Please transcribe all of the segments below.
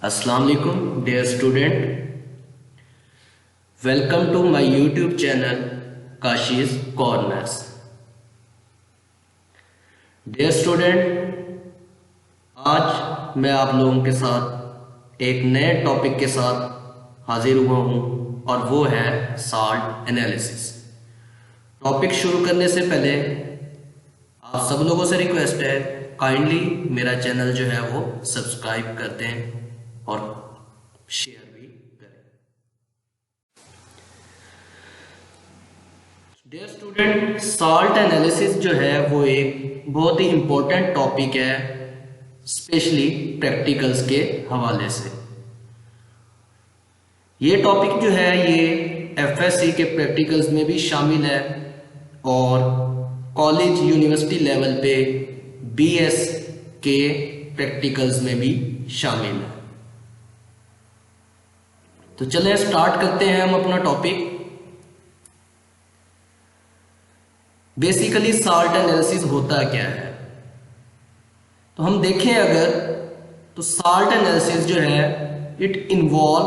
अस्सलाम वालेकुम dear student, welcome to my YouTube channel Kashi's Corners. Dear student, आज मैं आप लोगों के साथ एक नए टॉपिक के साथ हाजिर हुआ हूँ और वो है साल्ट एनालिसिस। टॉपिक शुरू करने से पहले आप सब लोगों से रिक्वेस्ट है, काइंडली मेरा चैनल जो है वो सब्सक्राइब कर दें और शेयर भी करें। डियर स्टूडेंट, साल्ट एनालिसिस जो है वो एक बहुत ही इंपॉर्टेंट टॉपिक है, स्पेशली प्रैक्टिकल्स के हवाले से। ये टॉपिक जो है ये एफएससी के प्रैक्टिकल्स में भी शामिल है और कॉलेज यूनिवर्सिटी लेवल पे बीएस के प्रैक्टिकल्स में भी शामिल है। तो चलिए स्टार्ट करते हैं हम अपना टॉपिक। बेसिकली साल्ट एनालिसिस होता क्या है, तो हम देखें अगर, तो साल्ट एनालिसिस जो है it involve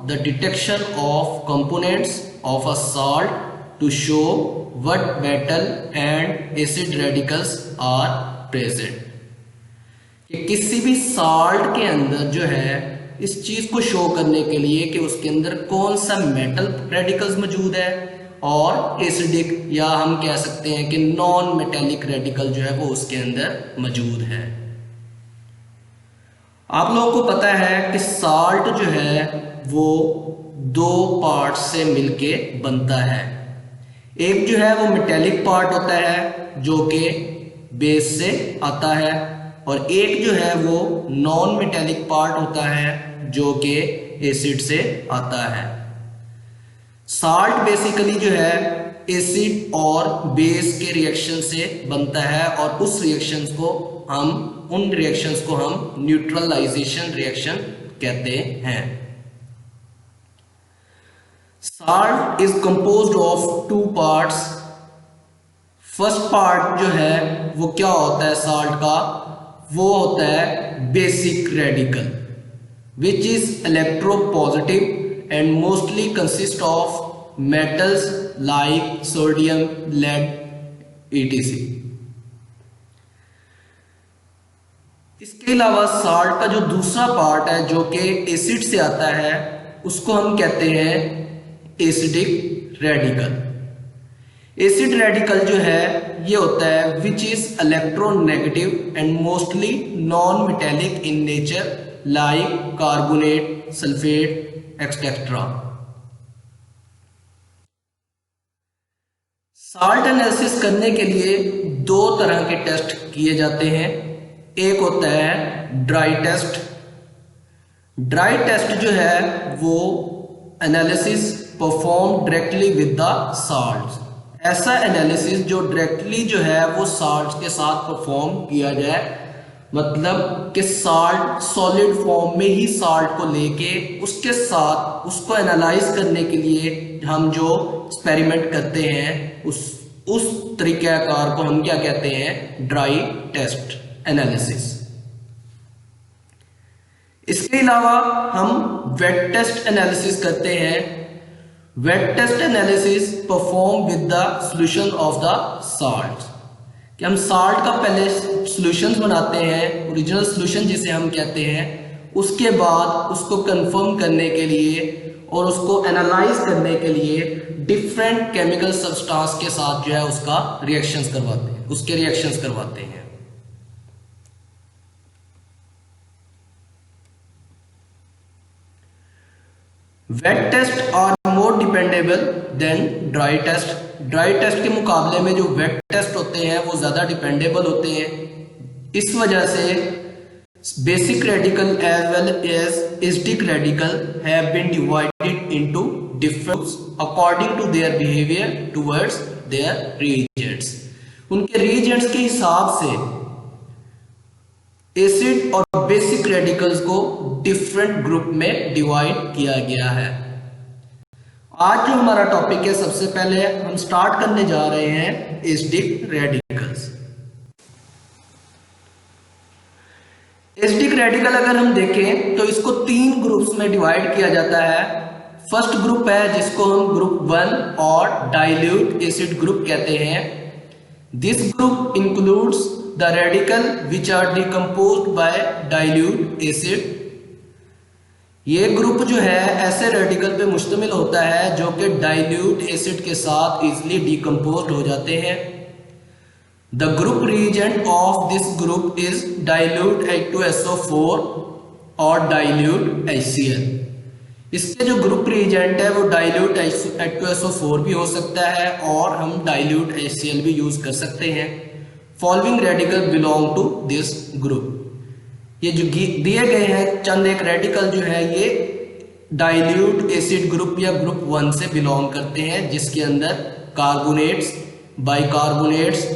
the detection of components of a salt to show what metal and acid radicals are present. कि किसी भी साल्ट के अंदर जो है इस चीज को शो करने के लिए कि उसके अंदर कौन सा मेटल रेडिकल्स मौजूद है और एसिडिक या हम कह सकते हैं कि नॉन मेटेलिक रेडिकल जो है वो उसके अंदर मौजूद है। आप लोगों को पता है कि साल्ट जो है वो दो पार्ट से मिलके बनता है। एक जो है वो मेटेलिक पार्ट होता है जो कि बेस से आता है और एक जो है वो नॉन मेटेलिक पार्ट होता है जो कि एसिड से आता है। साल्ट बेसिकली जो है एसिड और बेस के रिएक्शन से बनता है और उस रिएक्शंस को हम न्यूट्रलाइजेशन रिएक्शन कहते हैं। Salt is composed of two parts. First part जो है वो क्या होता है साल्ट का, वो होता है basic radical which is electropositive and mostly consist of metals like sodium, lead etc। इसके अलावा साल्ट का जो दूसरा पार्ट है जो कि एसिड से आता है उसको हम कहते हैं एसिडिक रेडिकल। एसिड रेडिकल जो है ये होता है which is electronegative and mostly non metallic in nature like carbonate, sulphate etcetera. Salt analysis करने के लिए दो तरह के टेस्ट किए जाते हैं। एक होता है ड्राई टेस्ट। ड्राई टेस्ट जो है वो analysis perform directly with the salt. ऐसा एनालिसिस जो डायरेक्टली जो है वो साल्ट के साथ परफॉर्म किया जाए, मतलब कि साल्ट सॉलिड फॉर्म में ही साल्ट को लेके उसके साथ उसको एनालाइज करने के लिए हम जो एक्सपेरिमेंट करते हैं उस तरीक़ाकार को हम क्या कहते हैं, ड्राई टेस्ट एनालिसिस। इसके अलावा हम वेट टेस्ट एनालिसिस करते हैं। Wet test analysis perform with the solution of the salt. कि हम साल्ट का पहले सॉल्यूशंस बनाते हैं, ओरिजिनल सॉल्यूशन जिसे हम कहते हैं, उसके बाद उसको कंफर्म करने के लिए और उसको एनालाइज करने के लिए डिफरेंट केमिकल सब्सटेंस के साथ जो है उसका रिएक्शंस करवाते हैं। Wet test are more dependable than dry test. Dry test के मुकाबले में जो वेट टेस्ट होते हैं वो ज्यादा डिपेंडेबल होते हैं। इस वजह से basic radical as well as acidic radical have been divided into different according to their behaviour towards their reagents. उनके रिएजेंट्स के हिसाब से एसिड और बेसिक रेडिकल्स को डिफरेंट ग्रुप में डिवाइड किया गया है। आज जो हमारा टॉपिक है, सबसे पहले हम स्टार्ट करने जा रहे हैं एसिडिक रेडिकल्स। एसिडिक रेडिकल अगर हम देखें तो इसको 3 ग्रुप्स में डिवाइड किया जाता है। फर्स्ट ग्रुप है जिसको हम ग्रुप 1 और डाइल्यूट एसिड ग्रुप कहते हैं। This group includes the radical which are decomposed by dilute acid. ये ग्रुप जो है ऐसे रेडिकल पे मुश्तमिल होता है जो कि डाइल्यूट एसिड के साथ इजीली डिकम्पोज्ड हो जाते हैं। The group reagent of this group is dilute H2SO4 और dilute HCl। इसके जो ग्रुप रिएजेंट है वो डाइल्यूट H2SO4 भी हो सकता है और हम डाइल्यूट HCl भी यूज कर सकते हैं। Following radical belong to this group. ये जो दिए गए हैं चंद एक रेडिकल जो है ये डाइल्यूट एसिड ग्रुप या ग्रुप 1 से बिलोंग करते हैं, जिसके अंदर carbonates, bicarbonates,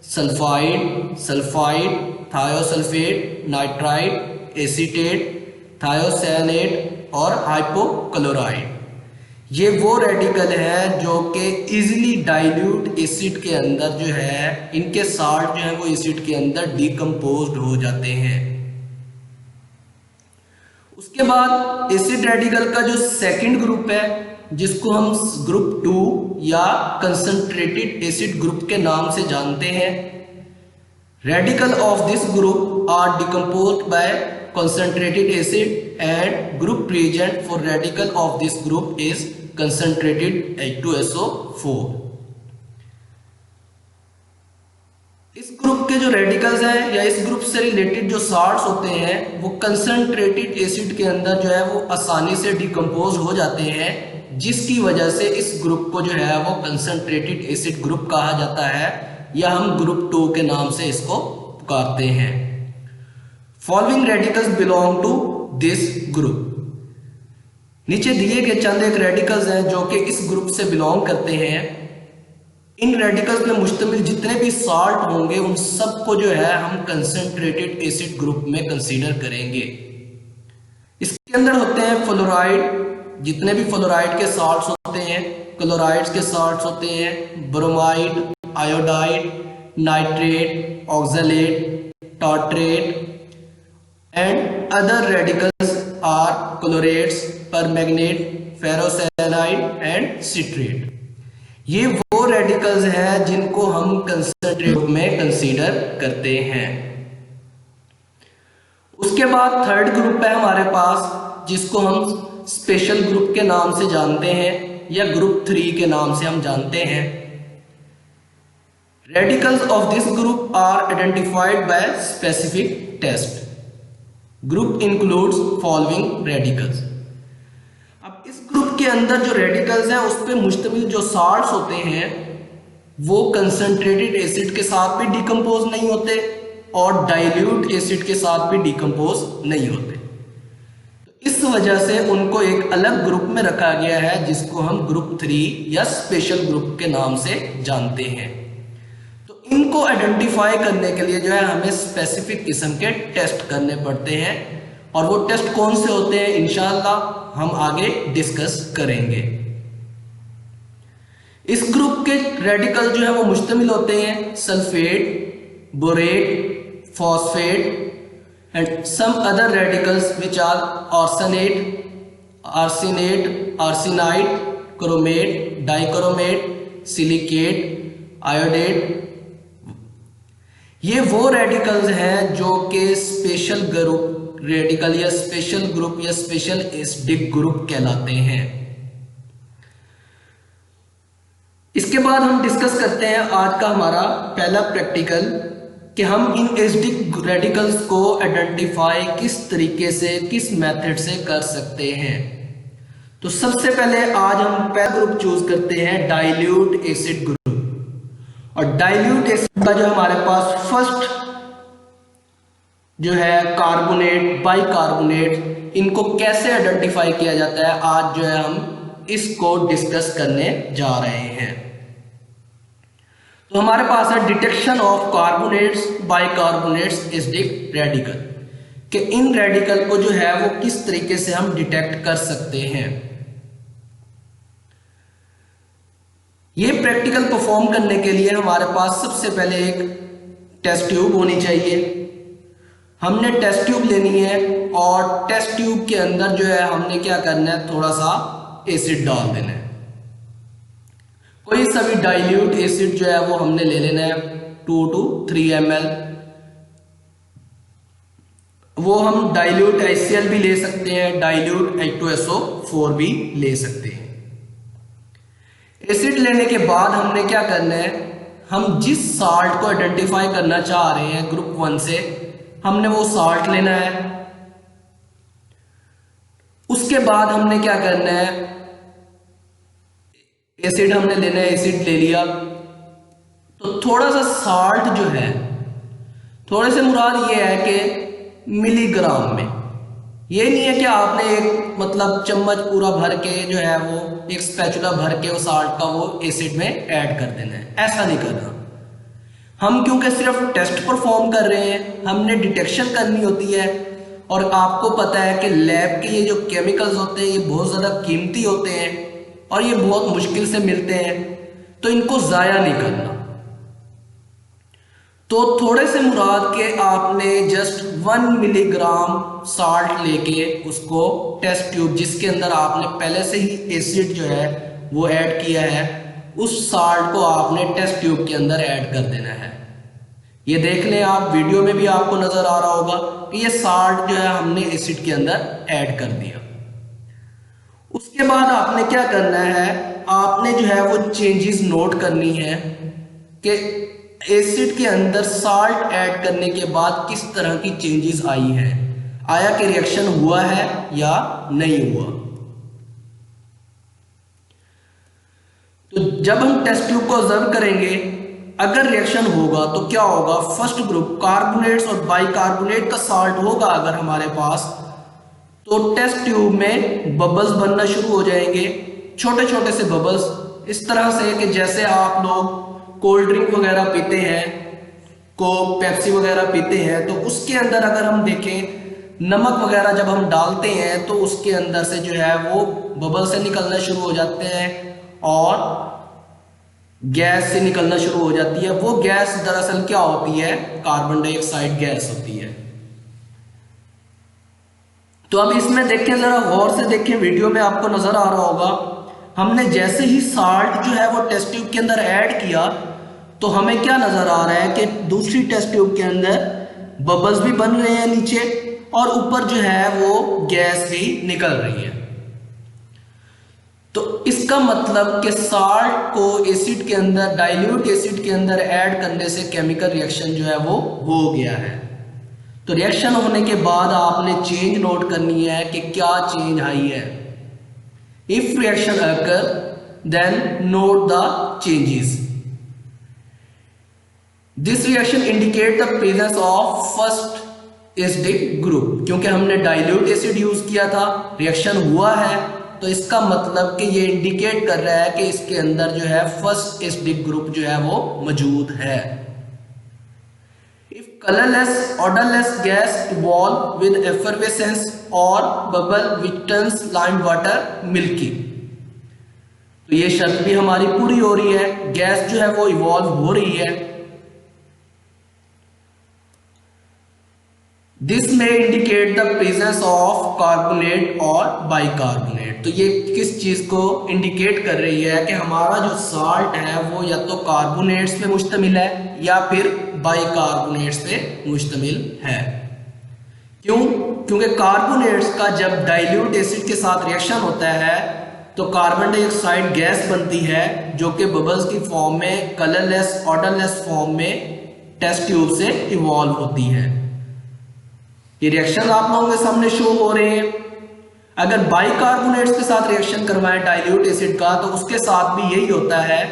sulphide, sulphide, thiosulphate, nitride, acetate, thiocyanate और हाइपोक्लोराइड। ये वो रेडिकल है जो कि इजीली डाइल्यूट एसिड के अंदर जो है इनके साल्ट जो है वो एसिड के अंदर डिकम्पोज्ड हो जाते हैं। उसके बाद एसिड रेडिकल का जो सेकंड ग्रुप है जिसको हम ग्रुप 2 या कंसंट्रेटेड एसिड ग्रुप के नाम से जानते हैं। Radical of this group are decomposed by concentrated acid and group reagent for radical of this group is concentrated H2SO4। इस ग्रुप के जो रेडिकल्स हैं या इस ग्रुप से रिलेटेड जो साल्ट्स होते हैं वो कंसंट्रेटेड एसिड के अंदर जो है वो आसानी से डिकम्पोज हो जाते हैं, जिसकी वजह से इस ग्रुप को जो है वो कंसंट्रेटेड एसिड ग्रुप कहा जाता है या हम ग्रुप 2 के नाम से इसको पुकारते हैं। Following radicals belong to this group. नीचे दिए गए चंद एक रेडिकल्स हैं जो कि इस ग्रुप से बिलोंग करते हैं। इन रेडिकल्स में मुश्तमिल जितने भी साल्ट होंगे उन सबको जो है हम कंसंट्रेटेड एसिड ग्रुप में कंसीडर करेंगे। इसके अंदर होते हैं फ्लोराइड, जितने भी फ्लोराइड के साल्ट्स होते हैं, क्लोराइड्स के साल्ट्स होते हैं, bromide, iodide, nitrate, oxalate, tartrate and other radicals are chlorates, permanganate, ferrocyanide and citrate. ये वो रेडिकल्स हैं जिनको हम कंसंट्रेट में कंसीडर करते हैं। उसके बाद थर्ड ग्रुप है हमारे पास जिसको हम स्पेशल ग्रुप के नाम से जानते हैं या ग्रुप 3 के नाम से हम जानते हैं। Radicals of this group are identified by specific test. Group includes following radicals. अब इस ग्रुप के अंदर जो रेडिकल्स हैं उस पे मुश्तमिल जो साल्ट्स होते हैं वो कंसंट्रेटेड एसिड के साथ भी डिकम्पोज नहीं होते और डाइल्यूट एसिड के साथ भी डिकम्पोज नहीं होते। तो इस वजह से उनको एक अलग ग्रुप में रखा गया है जिसको हम ग्रुप 3 या स्पेशल ग्रुप के नाम से जानते हैं। तो इनको आइडेंटिफाई करने के लिए जो है हमें स्पेसिफिक किस्म के टेस्ट करने पड़ते हैं और वो टेस्ट कौन से होते हैं इंशाअल्लाह हम आगे डिस्कस करेंगे। इस ग्रुप के रेडिकल जो है वो मुश्तमिल होते हैं sulphate, borate, phosphate and some other radicals which are arsenate, arsenate, arsenide, chromate, dichromate, silicate, iodate. ये वो रेडिकल्स हैं जो कि स्पेशल ग्रुप रेडिकल या स्पेशल ग्रुप या स्पेशल एसिडिक ग्रुप कहलाते हैं। इसके बाद हम डिस्कस करते हैं आज का हमारा पहला प्रैक्टिकल कि हम इन एसिडिक रेडिकल्स को आइडेंटिफाई किस तरीके से किस मेथड से कर सकते हैं। तो सबसे पहले आज हम पहला ग्रुप चूज करते हैं डाइल्यूट एसिड ग्रुप। और डाइल्यूट एसिड का जो हमारे पास फर्स्ट जो है कार्बोनेट, बाइकार्बोनेट, इनको कैसे आइडेंटिफाई किया जाता है आज जो है हम इसको डिस्कस करने जा रहे हैं। तो हमारे पास है detection of carbonates, bicarbonates, acidic radical कि इन रेडिकल को जो है वो किस तरीके से हम डिटेक्ट कर सकते हैं। ये प्रैक्टिकल परफॉर्म करने के लिए हमारे पास सबसे पहले एक टेस्ट ट्यूब होनी चाहिए। हमने टेस्ट ट्यूब लेनी है और टेस्ट ट्यूब के अंदर जो है हमने क्या करना है, थोड़ा सा एसिड डाल देना है। कोई सा भी डाइल्यूट एसिड जो है वो हमने ले लेना है 2 to 3 ml। वो हम डाइल्यूट HCl भी ले सकते हैं, डाइल्यूट H2SO4 भी ले सकते हैं। एसिड लेने के बाद हमने क्या करना है, हम जिस साल्ट को आइडेंटिफाई करना चाह रहे हैं ग्रुप 1 से, हमने वो साल्ट लेना है। उसके बाद हमने क्या करना है, एसिड हमने लेना है, एसिड ले लिया तो थोड़ा सा साल्ट जो है, थोड़े से मुराद ये है कि मिलीग्राम में, ये नहीं है कि आपने एक मतलब चम्मच पूरा भर के जो है वो एक स्पैचुला भर के वो साल्ट का वो एसिड में ऐड कर देना है, ऐसा नहीं करना। हम क्योंकि सिर्फ टेस्ट परफॉर्म कर रहे हैं, हमने डिटेक्शन करनी होती है और आपको पता है कि लैब के ये जो केमिकल्स होते हैं ये बहुत ज़्यादा कीमती होते हैं और ये बहुत मुश्किल से मिलते हैं, तो इनको ज़ाया नहीं करना। तो थोड़े से मुराद के आपने जस्ट 1 मिलीग्राम साल्ट लेके उसको टेस्ट ट्यूब जिसके अंदर आपने पहले से ही एसिड जो है वो ऐड किया है, उस साल्ट को आपने टेस्ट ट्यूब के अंदर ऐड कर देना है। ये देख लें आप, वीडियो में भी आपको नजर आ रहा होगा कि ये साल्ट जो है हमने एसिड के अंदर ऐड कर दिया। उसके बाद आपने क्या करना है, आपने जो है वो चेंजेस नोट करनी है कि एसिड के अंदर साल्ट ऐड करने के बाद किस तरह की चेंजेस आई हैं, आया कि रिएक्शन हुआ है या नहीं हुआ। तो जब हम टेस्ट ट्यूब को ऑब्जर्व करेंगे, अगर रिएक्शन होगा तो क्या होगा, फर्स्ट ग्रुप कार्बोनेट्स और बाइकार्बोनेट का साल्ट होगा अगर हमारे पास, तो टेस्ट ट्यूब में बबल्स बनना शुरू हो जाएंगे, छोटे छोटे से बबल्स, इस तरह से कि जैसे आप लोग कोल्ड ड्रिंक वगैरह पीते हैं, कोक पेप्सी वगैरह पीते हैं, तो उसके अंदर अगर हम देखें नमक वगैरह जब हम डालते हैं तो उसके अंदर से जो है वो बबल से निकलना शुरू हो जाते हैं और गैस से निकलना शुरू हो जाती है। वो गैस दरअसल क्या होती है, कार्बन डाइऑक्साइड गैस होती है। तो अब इसमें देखें, जरा गौर से देखें, वीडियो में आपको नजर आ रहा होगा, हमने जैसे ही साल्ट जो है वो टेस्ट ट्यूब के अंदर ऐड किया तो हमें क्या नजर आ रहा है कि दूसरी टेस्ट ट्यूब के अंदर बबल्स भी बन रहे हैं नीचे और ऊपर जो है वो गैस भी निकल रही है। तो इसका मतलब कि साल्ट को एसिड के अंदर, डाइल्यूट एसिड के अंदर ऐड करने से केमिकल रिएक्शन जो है वो हो गया है। तो रिएक्शन होने के बाद आपने चेंज नोट करनी है कि क्या चेंज आई है। If reaction occur then note the changes. This reaction indicate the presence of first acidic group. क्योंकि हमने डाइल्यूट एसिड यूज किया था, रिएक्शन हुआ है, तो इसका मतलब कि ये इंडिकेट कर रहा है कि इसके अंदर जो है फर्स्ट एसिडिक ग्रुप जो है वो मौजूद है। If colourless odourless gas evolve with effervescence और bubble which turns lime water milky, तो ये शर्त भी हमारी पूरी हो रही है, गैस जो है वो इवॉल्व हो रही है। दिस में indicate the presence of carbonate और बाइकार्बोनेट। तो ये किस चीज को इंडिकेट कर रही है कि हमारा जो साल्ट है वो या तो कार्बोनेट्स पे मुश्तमिल है या फिर बाइकार्बोनेट्स पे मुश्तमिल है। क्यों? क्योंकि कार्बोनेट्स का जब डाइल्यूट एसिड के साथ रिएक्शन होता है तो कार्बन डाइऑक्साइड गैस बनती है जो कि बबल्स की फॉर्म में, कलरलेस ऑर्डरलेस फॉर्म में टेस्ट ट्यूब से इवॉल्व होती है। ये रिएक्शन आप लोगों के सामने शो हो रहे हैं। अगर बाइकार्बोनेट्स के साथ रिएक्शन करवाएं डाइल्यूट एसिड का, तो उसके साथ भी यही होता है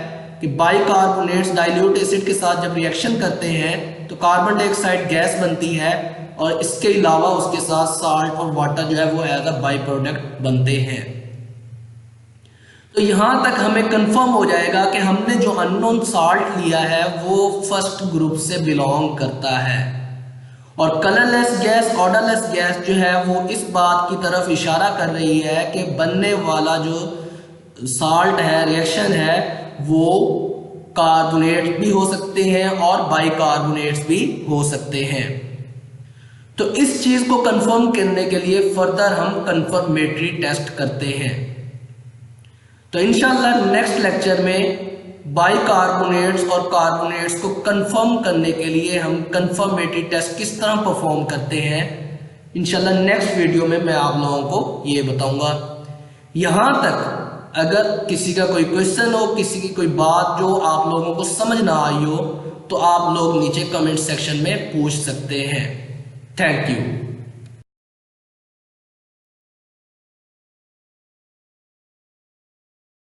कि बाइकार्बोनेट्स डाइल्यूट एसिड के साथ जब रिएक्शन करते हैं तो कार्बन डाइऑक्साइड गैस बनती है और इसके अलावा उसके साथ साल्ट और वाटर जो है वो एज अ बाई प्रोडक्ट बनते हैं। तो यहां तक हमें कंफर्म हो जाएगा कि हमने जो अननोन साल्ट लिया है वो फर्स्ट ग्रुप से बिलोंग करता है। और कलरलेस गैस, ऑर्डरलेस गैस जो है वो इस बात की तरफ इशारा कर रही है कि बनने वाला जो साल्ट है, रिएक्शन है, वो कार्बोनेट भी हो सकते हैं और बाइकार्बोनेट्स भी हो सकते हैं। तो इस चीज को कंफर्म करने के लिए फर्दर हम कंफर्मेटरी टेस्ट करते हैं। तो इंशाल्लाह नेक्स्ट लेक्चर में बाइकार्बोनेट्स और कार्बोनेट्स को कंफर्म करने के लिए हम कंफर्मेटरी टेस्ट किस तरह परफॉर्म करते हैं, इंशाल्लाह नेक्स्ट वीडियो में मैं आप लोगों को ये बताऊंगा। यहां तक अगर किसी का कोई क्वेश्चन हो, किसी की कोई बात जो आप लोगों को समझ ना आई हो, तो आप लोग नीचे कमेंट सेक्शन में पूछ सकते हैं। Thank you.